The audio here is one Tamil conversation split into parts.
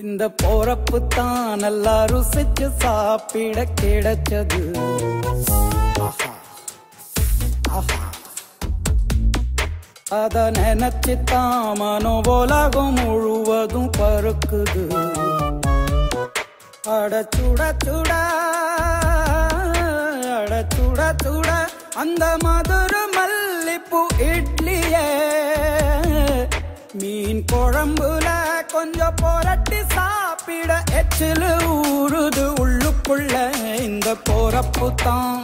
இந்த போறப்பு தான் நல்லா ருசிச்சு சாப்பிட கிடைச்சது. அத நினைச்சுத்தான் மனோ உலகம் முழுவதும் பருக்குது. அட சுட சுட அட சுட சுட அந்த மதுர மல்லிப்பூ இட்லியே மீன் குழம்புல கொஞ்சம் புரட்டி சாப்பிட எச்சில் ஊறுது உள்ளுக்குள்ள. இந்த போறப்பு தான்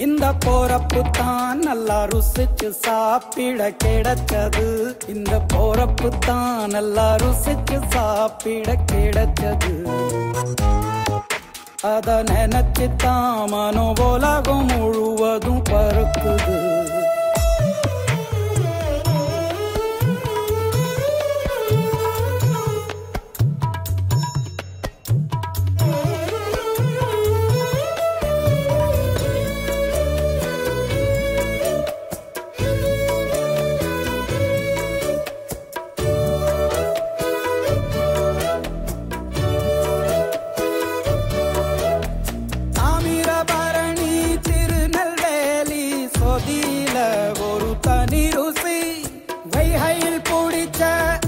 இந்த போறப்பு தான் நல்லா ருசிச்சு சாப்பிட கிடைச்சது. இந்த போறப்பு தான் நல்லா ருசிச்சு சாப்பிட கிடைச்சது. அத நினைச்சுத்தான் மனோ உலகம் முழுவதும் பருக்குது. ஒரு தனி ருசி வைகையில் பிடிச்ச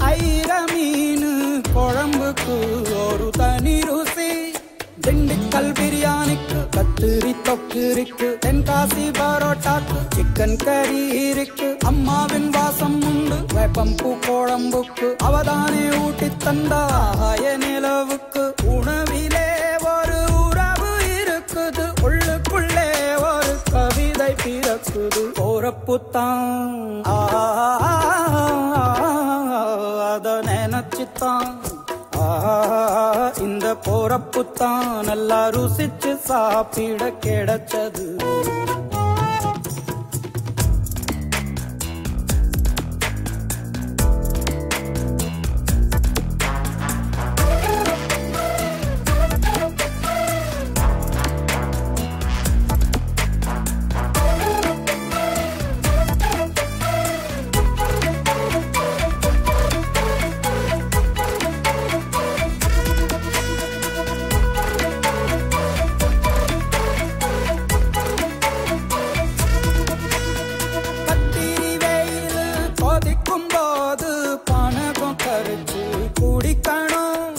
ஐர மீன் குழம்புக்கு ஒரு தனி ருசி. திண்டுக்கல் பிரியாணிக்கு கத்திரி தொக்கு இருக்கு. தென்காசி பரோட்டாக்கு சிக்கன் கறி இருக்கு. அம்மாவின் வாசம் உண்டு வேப்பம்பூ குழம்புக்கு. அவதானே ஊட்டி தந்தாய நிலவுக்கு. உணவிலே ஒரு உறவு இருக்குது. உள்ளுக்குள்ளே ஒரு கவிதை பிறக்குது. போறப்பு தான் அத நினைச்சுத்தான் இந்த போறப்பு தான் நல்லா ருசிச்சு சாப்பிட கிடைச்சது. குடிக்கணும்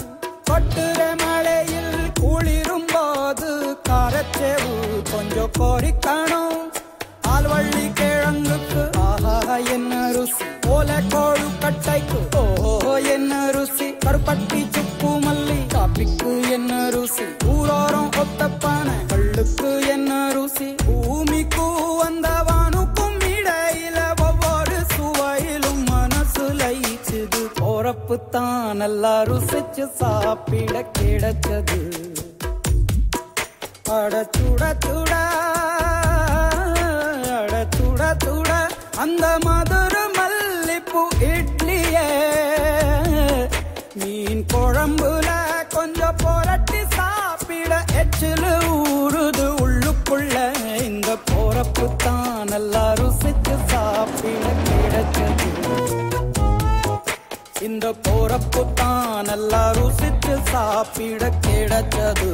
கொட்டுற மழையில் குளிரும் போது காரச்சேவு கொஞ்சம் கோரிக்கணும். ஆல்வள்ளி கிழங்குக்கு ஆஹா என்ன ருசி. ஓலை கோழு கட்டைக்கு ஓஹோ என்ன ருசி. கருப்பட்டி சுப்பு மல்லி காப்பிக்கு என்ன ருசி. ஊரோரம் ஒத்தப்பான கள்ளுக்கு என்ன ருசி. பூமிக்கு வந்தவானுக்கும் இடையில ஒவ்வொரு சுவையிலும் மனசு லயிச்சுது. போறப்பு தான் நல்லா ருசிச்சு சாப்பிட கிடைச்சது. அட சுட சுட அட சுட சுட அந்த மதுர மல்லிப்பூ இட்லியே மீன் குழம்புல கொஞ்சம் புரட்டி சாப்பிட எச்சில் ஊறுது உள்ளுக்குள்ள. இந்த போறப்பு தான் நல்லா ருசிச்சு சாப்பிட கிடைச்சது. இந்த போறப்பு தான் நல்லா ருசிச்சு சாப்பிட கிடைச்சது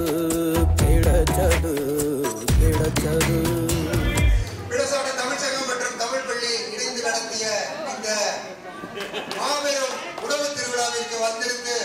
கிடைச்சது கிடைச்சது. விடசாட தமிழ்ச்சங்கம் மற்றும் தமிழ் பள்ளி இணைந்து நடத்திய இந்த மாபெரும் உணவு திருவிழாவிற்கு வந்திருந்து